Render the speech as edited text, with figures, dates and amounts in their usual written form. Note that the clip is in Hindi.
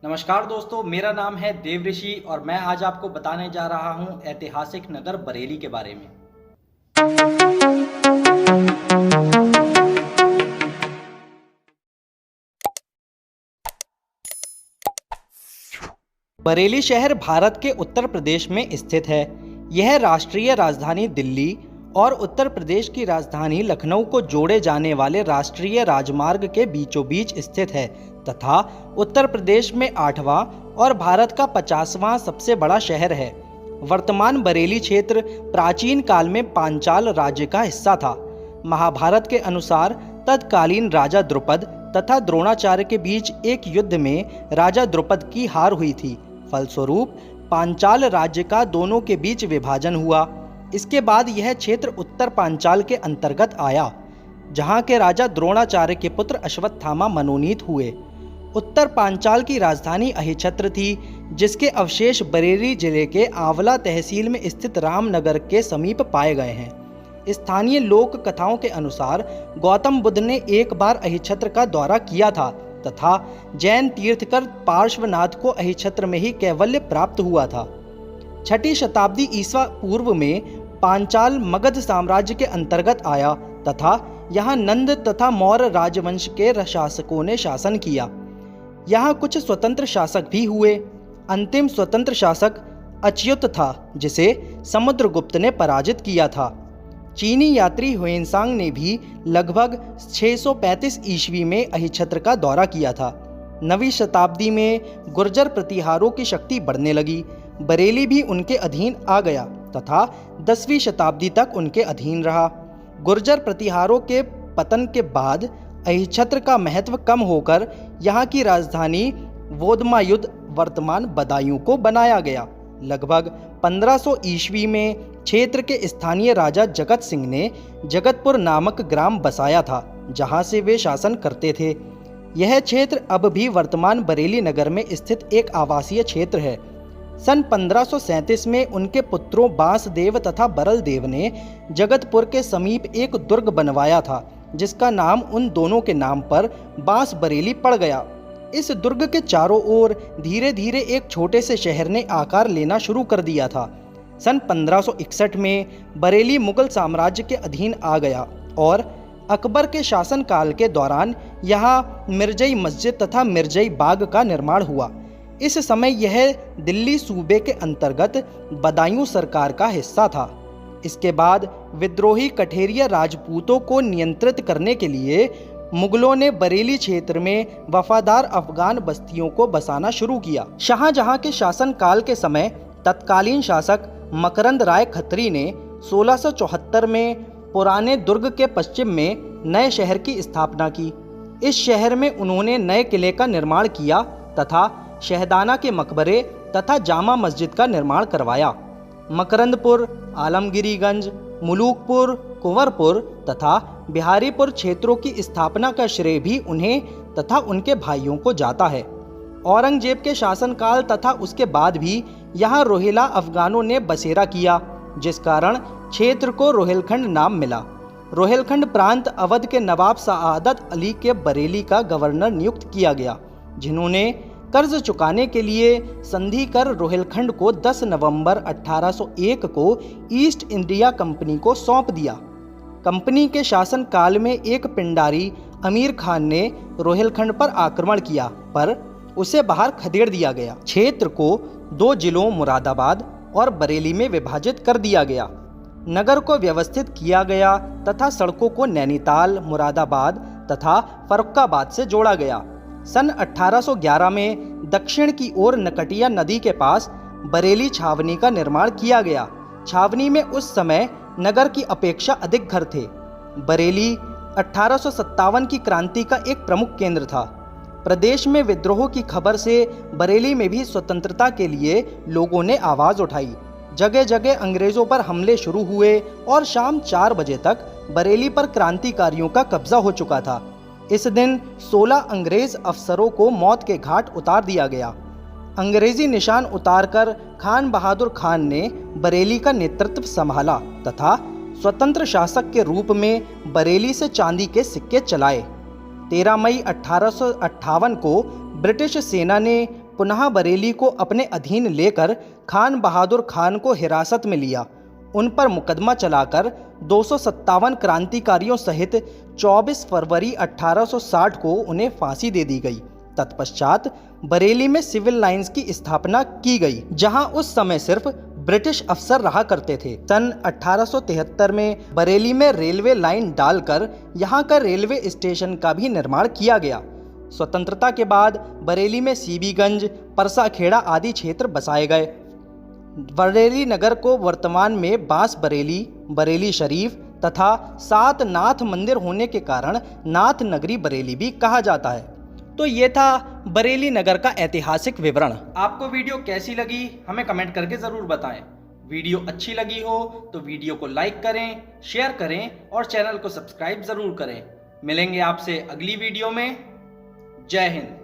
नमस्कार दोस्तों, मेरा नाम है देवऋषि और मैं आज आपको बताने जा रहा हूं ऐतिहासिक नगर बरेली के बारे में। बरेली शहर भारत के उत्तर प्रदेश में स्थित है। यह राष्ट्रीय राजधानी दिल्ली और उत्तर प्रदेश की राजधानी लखनऊ को जोड़े जाने वाले राष्ट्रीय राजमार्ग के बीचों बीच स्थित है तथा उत्तर प्रदेश में 8वां और भारत का 50वां सबसे बड़ा शहर है। वर्तमान बरेली क्षेत्र प्राचीन काल में पांचाल राज्य का हिस्सा था। महाभारत के अनुसार तत्कालीन राजा द्रुपद तथा द्रोणाचार्य के बीच एक युद्ध में राजा द्रुपद की हार हुई थी। फलस्वरूप पांचाल राज्य का दोनों के बीच विभाजन हुआ। इसके बाद यह क्षेत्र उत्तर पांचाल के अंतर्गत आया, जहां के राजा द्रोणाचार्य के पुत्र अश्वत्थामा मनोनीत हुए। उत्तर पांचाल की राजधानी अहिछत्र थी, जिसके अवशेष बरेली जिले के आंवला तहसील में स्थित रामनगर के समीप पाए गए हैं। स्थानीय लोक कथाओं के अनुसार गौतम बुद्ध ने एक बार अहिछत्र का दौरा किया था तथा जैन तीर्थकर पार्श्वनाथ को अहिछत्र में ही कैवल्य प्राप्त हुआ था। 6ठी शताब्दी ईसा पूर्व में पांचाल मगध साम्राज्य के अंतर्गत आया तथा यहाँ नंद तथा मौर्य राजवंश के शासकों ने शासन किया। यहाँ कुछ स्वतंत्र शासक भी हुए। अंतिम स्वतंत्र शासक अच्युत था, जिसे समुद्रगुप्त ने पराजित किया था। चीनी यात्री हुएनसांग ने भी लगभग 635 ईस्वी में अहिछत्र का दौरा किया था। 9वीं शताब्दी में गुर्जर प्रतिहारों की शक्ति बढ़ने लगी। बरेली भी उनके अधीन आ गया तथा 10वीं शताब्दी तक उनके अधीन रहा। गुर्जर प्रतिहारों के पतन के बाद अहिछत्र का महत्व कम होकर यहाँ की राजधानी वोदमायुद्ध वर्तमान बदायूं को बनाया गया। लगभग 1500 ईस्वी में क्षेत्र के स्थानीय राजा जगत सिंह ने जगतपुर नामक ग्राम बसाया था, जहाँ से वे शासन करते थे। यह क्षेत्र अब भी वर्तमान बरेली नगर में स्थित एक आवासीय क्षेत्र है। सन 1537 में उनके पुत्रों बांसदेव तथा बरलदेव ने जगतपुर के समीप एक दुर्ग बनवाया था, जिसका नाम उन दोनों के नाम पर बांस बरेली पड़ गया। इस दुर्ग के चारों ओर धीरे धीरे एक छोटे से शहर ने आकार लेना शुरू कर दिया था। सन 1561 में बरेली मुगल साम्राज्य के अधीन आ गया और अकबर के शासनकाल के दौरान यहाँ मिर्जई मस्जिद तथा मिर्जई बाग का निर्माण हुआ। इस समय यह दिल्ली सूबे के अंतर्गत बदायूं सरकार का हिस्सा था। इसके बाद विद्रोही कठेरिया राजपूतों को नियंत्रित करने के लिए मुगलों ने बरेली क्षेत्र में वफादार अफगान बस्तियों को बसाना शुरू किया। शाहजहां के शासनकाल के समय तत्कालीन शासक मकरंद राय खत्री ने 1674 में पुराने दुर्ग के पश्चिम में नए शहर की स्थापना की। इस शहर में उन्होंने नए किले का निर्माण किया तथा शहदाना के मकबरे तथा जामा मस्जिद का निर्माण करवाया। मकरंदपुर, आलमगिरीगंज, मुलूकपुर, कुंवरपुर तथा बिहारीपुर क्षेत्रों की स्थापना का श्रेय भी उन्हें तथा उनके भाइयों को जाता है। औरंगजेब के शासनकाल तथा उसके बाद भी यहाँ रोहिला अफगानों ने बसेरा किया, जिस कारण क्षेत्र को रोहिलखंड नाम मिला। रोहिलखंड प्रांत अवध के नवाब सआदत अली के बरेली का गवर्नर नियुक्त किया गया, जिन्होंने कर्ज चुकाने के लिए संधि कर रोहिलखंड को 10 नवंबर 1801 को ईस्ट इंडिया कंपनी को सौंप दिया। कंपनी के शासन काल में एक पिंडारी अमीर खान ने रोहिलखंड पर आक्रमण किया, पर उसे बाहर खदेड़ दिया गया। क्षेत्र को 2 जिलों मुरादाबाद और बरेली में विभाजित कर दिया गया। नगर को व्यवस्थित किया गया तथा सड़कों को नैनीताल, मुरादाबाद तथा फर्रुखाबाद से जोड़ा गया। सन 1811 में दक्षिण की ओर नकटिया नदी के पास बरेली छावनी का निर्माण किया गया। छावनी में उस समय नगर की अपेक्षा अधिक घर थे। बरेली 1857 की क्रांति का एक प्रमुख केंद्र था। प्रदेश में विद्रोह की खबर से बरेली में भी स्वतंत्रता के लिए लोगों ने आवाज़ उठाई। जगह जगह अंग्रेज़ों पर हमले शुरू हुए और शाम 4 बजे तक बरेली पर क्रांतिकारियों का कब्जा हो चुका था। इस दिन 16 अंग्रेज अफसरों को मौत के घाट उतार दिया गया। अंग्रेजी निशान उतारकर खान बहादुर खान ने बरेली का नेतृत्व संभाला तथा स्वतंत्र शासक के रूप में बरेली से चांदी के सिक्के चलाए। 13 मई 1858 को ब्रिटिश सेना ने पुनः बरेली को अपने अधीन लेकर खान बहादुर खान को हिरासत में लिया। उन पर मुकदमा चलाकर 257 क्रांतिकारियों सहित 24 फरवरी 1860 को उन्हें फांसी दे दी गई। तत्पश्चात बरेली में सिविल लाइंस की स्थापना की गई, जहां उस समय सिर्फ ब्रिटिश अफसर रहा करते थे। सन 1873 में बरेली में रेलवे लाइन डालकर यहां का रेलवे स्टेशन का भी निर्माण किया गया। स्वतंत्रता के बाद बरेली में सीबीगंज, परसाखेड़ा आदि क्षेत्र बसाए गए। बरेली नगर को वर्तमान में बांस बरेली, बरेली शरीफ तथा 7 नाथ मंदिर होने के कारण नाथ नगरी बरेली भी कहा जाता है। तो ये था बरेली नगर का ऐतिहासिक विवरण। आपको वीडियो कैसी लगी हमें कमेंट करके ज़रूर बताएं। वीडियो अच्छी लगी हो तो वीडियो को लाइक करें, शेयर करें और चैनल को सब्सक्राइब ज़रूर करें। मिलेंगे आपसे अगली वीडियो में। जय हिंद।